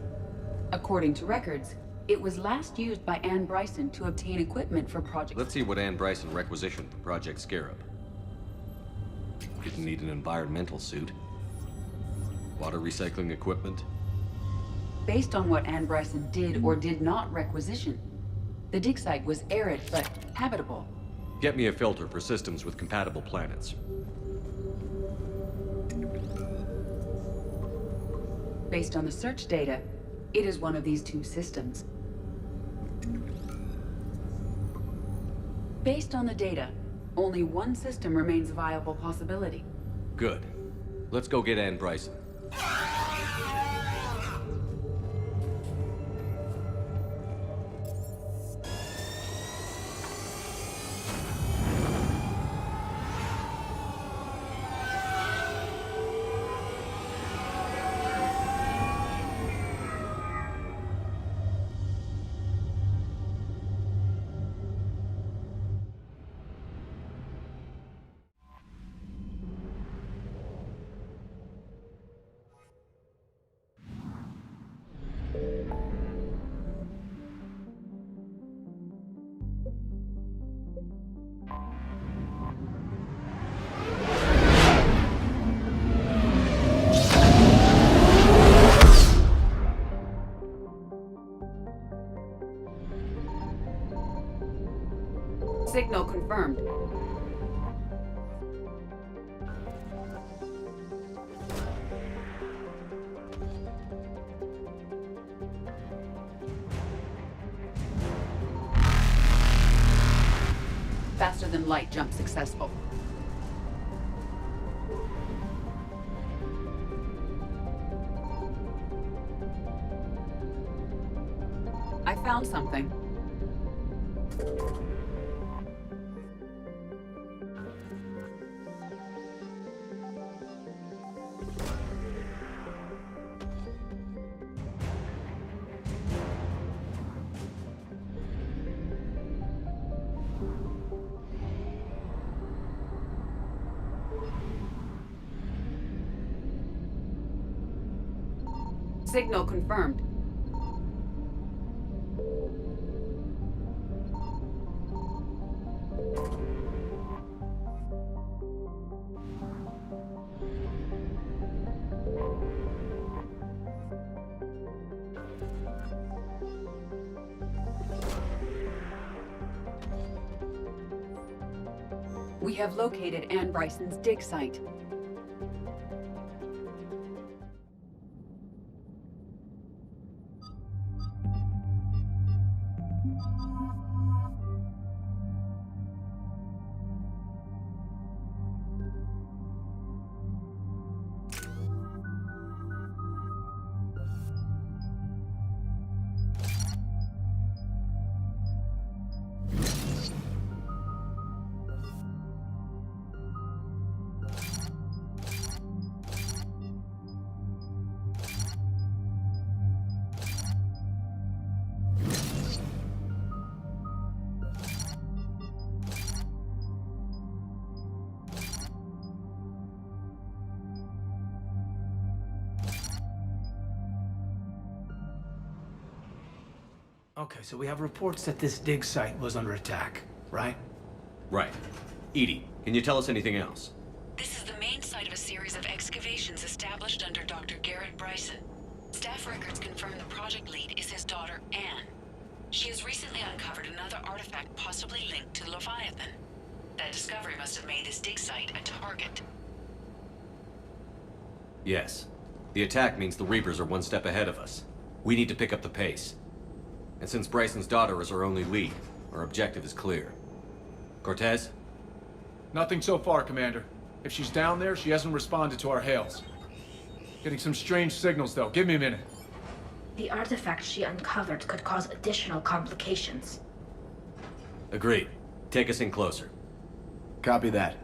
According to records, it was last used by Ann Bryson to obtain equipment for Project... Let's see what Ann Bryson requisitioned for Project Scarab. Didn't need an environmental suit. Water recycling equipment. Based on what Ann Bryson did or did not requisition, the dig site was arid but habitable. Get me a filter for systems with compatible planets. Based on the search data, it is one of these two systems. Based on the data, only one system remains a viable possibility. Good. Let's go get Ann Bryson. Signal confirmed. Faster than light jump successful. I found something. Signal confirmed. We have located Ann Bryson's dig site. Okay, so we have reports that this dig site was under attack, right? Right. Edie, can you tell us anything else? This is the main site of a series of excavations established under Dr. Garrett Bryson. Staff records confirm the project lead is his daughter, Anne. She has recently uncovered another artifact possibly linked to Leviathan. That discovery must have made this dig site a target. Yes. The attack means the Reapers are one step ahead of us. We need to pick up the pace. And since Bryson's daughter is our only lead, our objective is clear. Cortez? Nothing so far, Commander. If she's down there, she hasn't responded to our hails. Getting some strange signals, though. Give me a minute. The artifact she uncovered could cause additional complications. Agreed. Take us in closer. Copy that.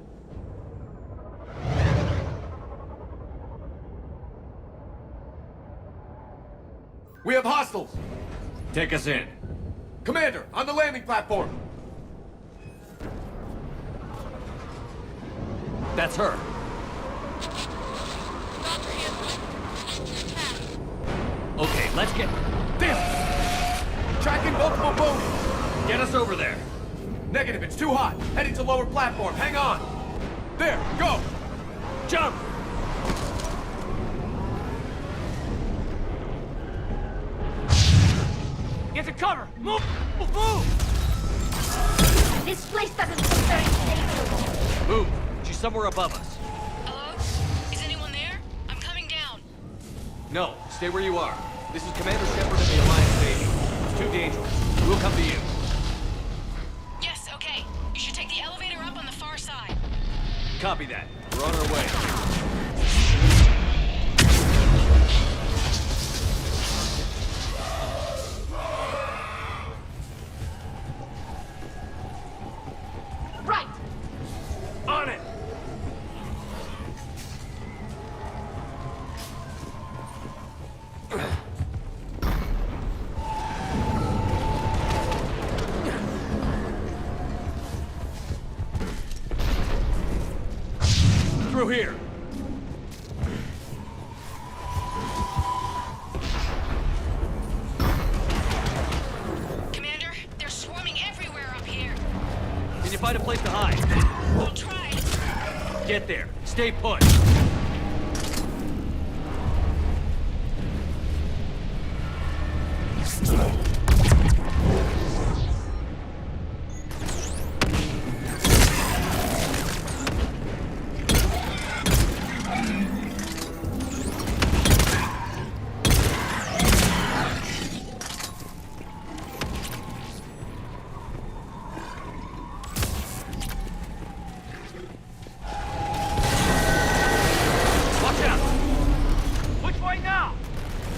We have hostiles! Take us in. Commander, on the landing platform! That's her. Okay, let's get... Damn! Tracking multiple boats! Get us over there. Negative, it's too hot. Heading to lower platform, hang on! There, go! Jump! Get to cover! Move! Move! This place doesn't look very safe. Move! She's somewhere above us. Hello? Is anyone there? I'm coming down. No, stay where you are. This is Commander Shepard of the Alliance Navy. It's too dangerous. We'll come to you. Yes, okay. You should take the elevator up on the far side. Copy that. We're on our way. Right! On it! Through here. Commander, they're swarming everywhere up here. Can you find a place to hide? I'll try. Get there. Stay put.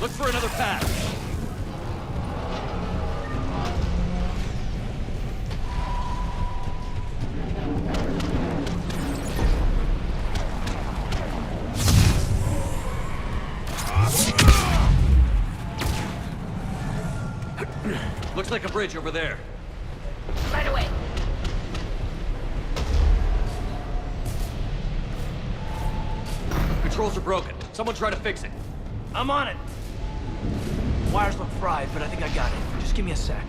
Look for another path. Looks like a bridge over there. Right away. Controls are broken. Someone try to fix it. I'm on it! Wires look fried, but I think I got it. Just give me a sec.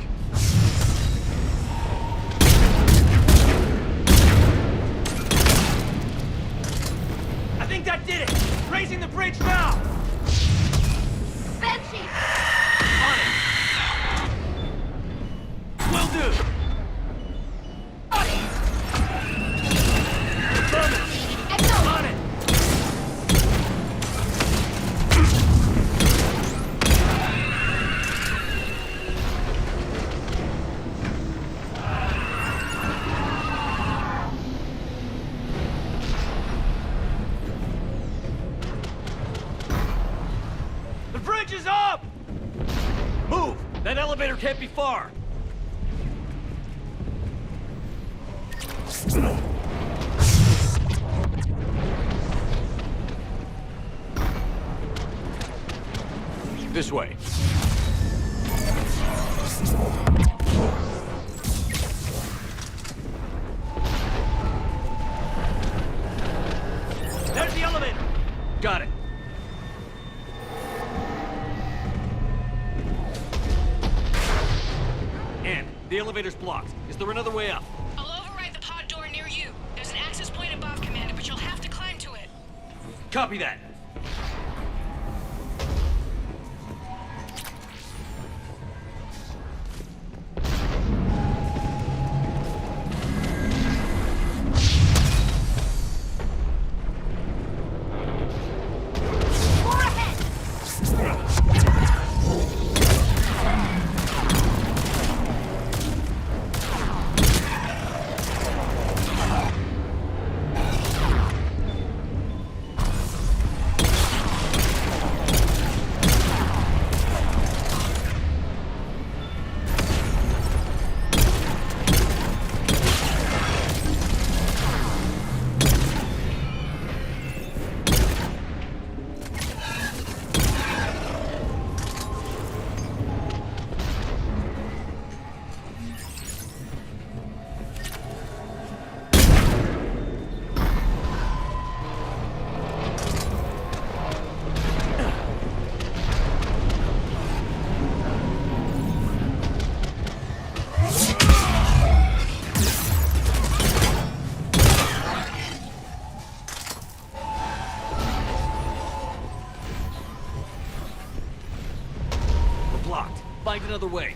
I think that did it! Raising the bridge now! Banshee! On it! Will do! On it! Affirmative! Echo! On it! Is up! Move! That elevator can't be far! This way. There's the elevator! Got it. The elevator's blocked. Is there another way up? I'll override the pod door near you. There's an access point above, Commander, but you'll have to climb to it. Copy that. Find another way.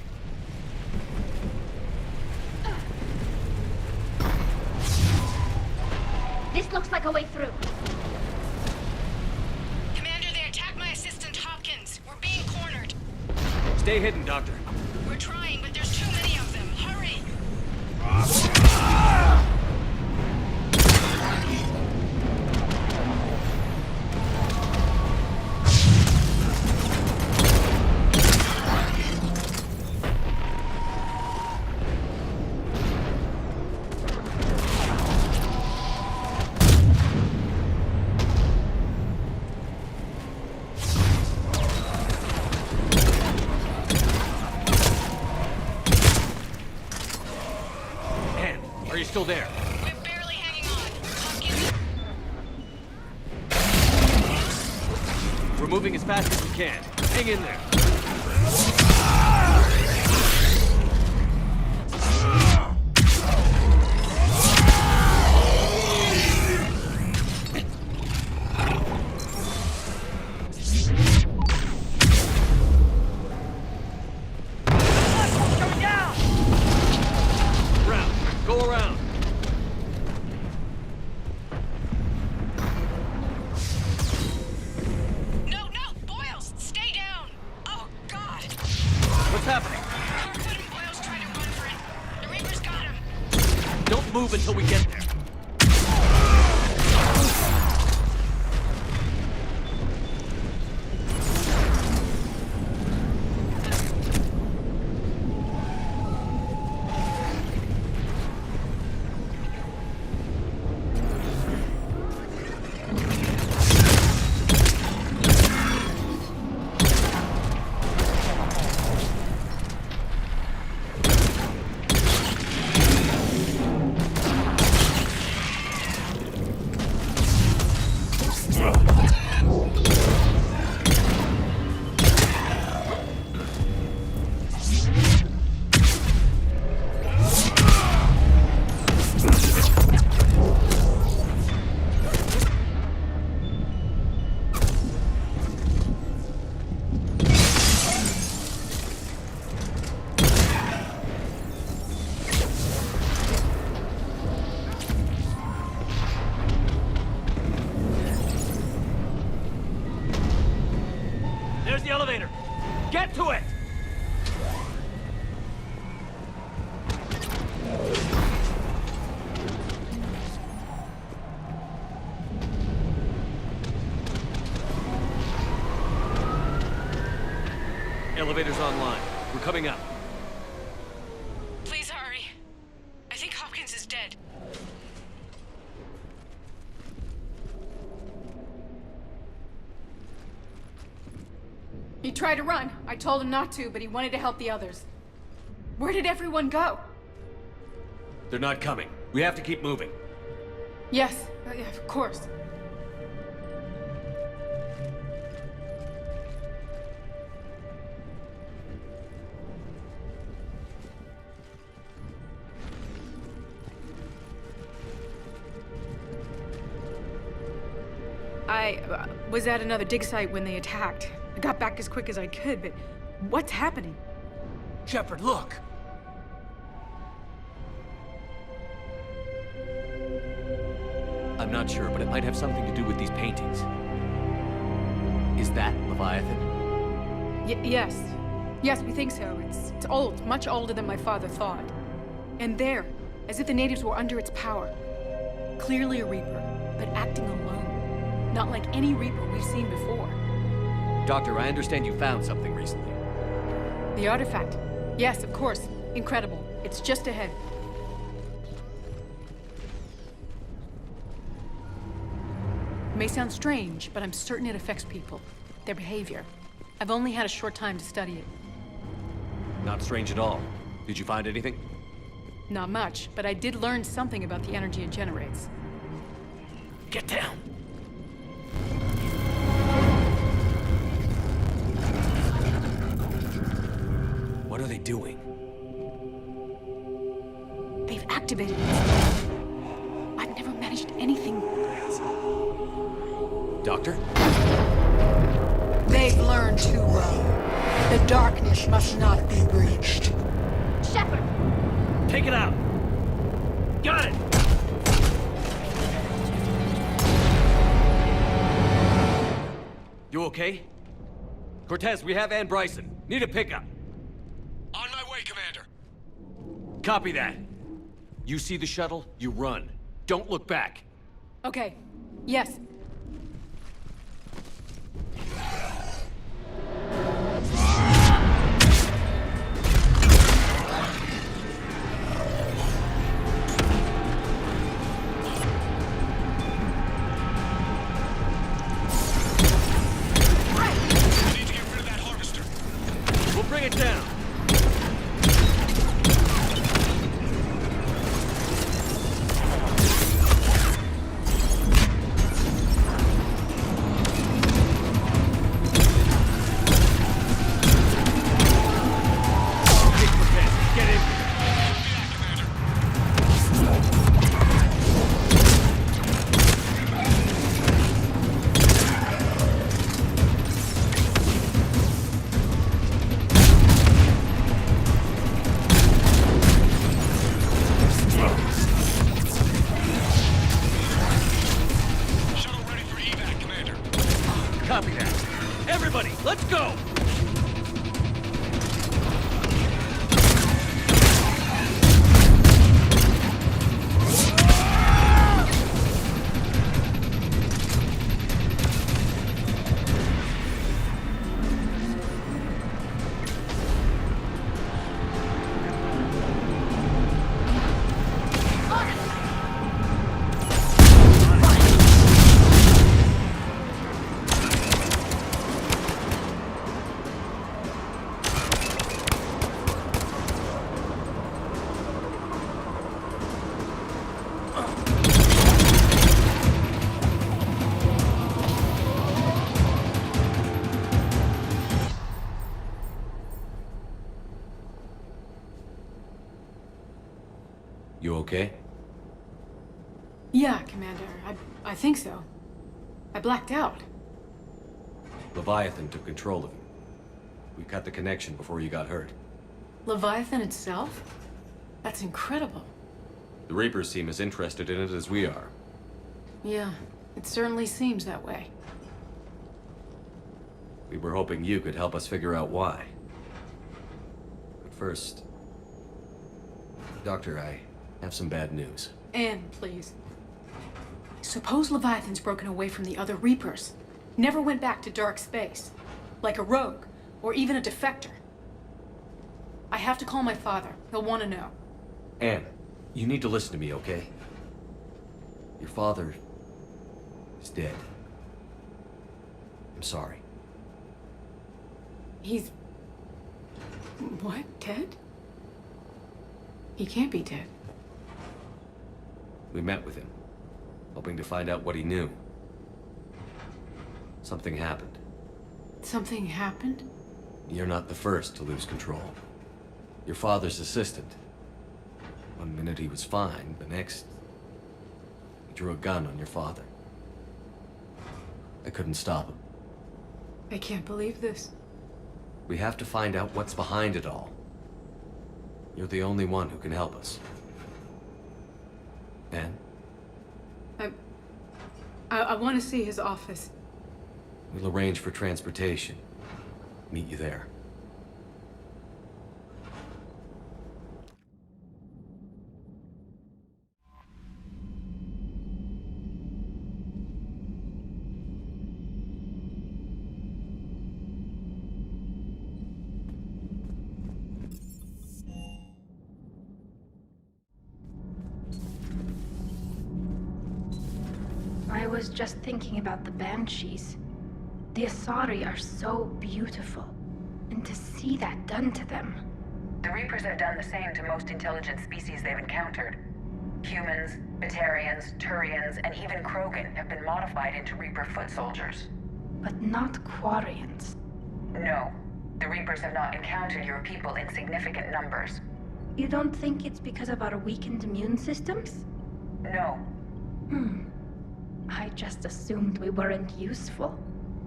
This looks like a way through. Commander, they attacked my assistant, Hopkins. We're being cornered. Stay hidden, Doctor. We're trying, but there's too many of them. Hurry! Are you still there? We're barely hanging on. Hopkins. We're moving as fast as we can. Hang in there. Go around. No, Boyles, stay down. Oh, God. What's happening? Kirkwood and Boyles trying to run for it. The Reaper's got him. Don't move until we get there. There's the elevator. Get to it! Elevator's online. We're coming up. Please hurry. I think Hopkins is dead. He tried to run. I told him not to, but he wanted to help the others. Where did everyone go? They're not coming. We have to keep moving. Yes, yeah, of course. I was at another dig site when they attacked. I got back as quick as I could, but what's happening? Shepard, look! I'm not sure, but it might have something to do with these paintings. Is that Leviathan? Yes. Yes, we think so. It's old, much older than my father thought. And there, as if the natives were under its power. Clearly a Reaper, but acting alone. Not like any Reaper we've seen before. Doctor, I understand you found something recently. The artifact. Yes, of course. Incredible. It's just ahead. It may sound strange, but I'm certain it affects people. Their behavior. I've only had a short time to study it. Not strange at all. Did you find anything? Not much, but I did learn something about the energy it generates. Get down! What are they doing? They've activated it. I've never managed anything. Doctor? They've learned too well. The darkness must not be breached. Shepard! Take it out! Got it! You okay? Cortez, we have Ann Bryson. Need a pickup. On my way, Commander. Copy that. You see the shuttle, you run. Don't look back. Okay. Yes. Bring it down. Get in. Copy that. Everybody, let's go! You okay? Yeah, Commander. I think so. I blacked out. Leviathan took control of him. We cut the connection before you got hurt. Leviathan itself? That's incredible. The Reapers seem as interested in it as we are. Yeah, it certainly seems that way. We were hoping you could help us figure out why. But first... Doctor, I have some bad news. Anne, please. Suppose Leviathan's broken away from the other Reapers. Never went back to dark space. Like a rogue, or even a defector. I have to call my father. He'll want to know. Anne, you need to listen to me, okay? Your father is dead. I'm sorry. He's... what? Dead? He can't be dead. We met with him, hoping to find out what he knew. Something happened. Something happened? You're not the first to lose control. Your father's assistant. One minute he was fine, the next... he drew a gun on your father. I couldn't stop him. I can't believe this. We have to find out what's behind it all. You're the only one who can help us. And? I want to see his office. We'll arrange for transportation. Meet you there. I was just thinking about the Banshees. The Asari are so beautiful. And to see that done to them... The Reapers have done the same to most intelligent species they've encountered. Humans, Batarians, Turians, and even Krogan have been modified into Reaper foot soldiers. But not Quarians. No. The Reapers have not encountered your people in significant numbers. You don't think it's because of our weakened immune systems? No. I just assumed we weren't useful.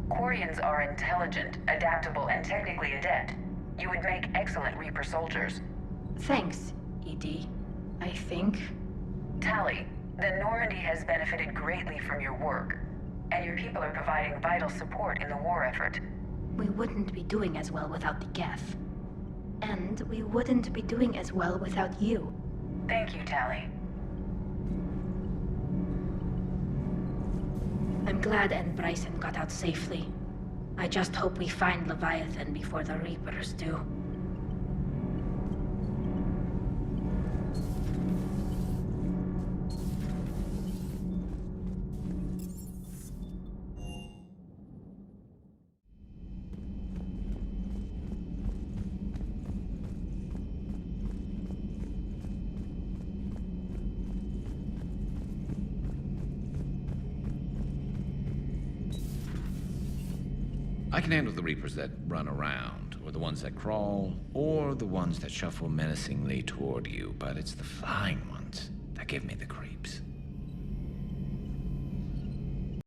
Quarians are intelligent, adaptable, and technically adept. You would make excellent Reaper soldiers. Thanks, ED. I think. Tali, the Normandy has benefited greatly from your work, and your people are providing vital support in the war effort. We wouldn't be doing as well without the Geth. And we wouldn't be doing as well without you. Thank you, Tali. I'm glad Ann Bryson got out safely. I just hope we find Leviathan before the Reapers do. I can handle the Reapers that run around, or the ones that crawl, or the ones that shuffle menacingly toward you, but it's the flying ones that give me the creeps.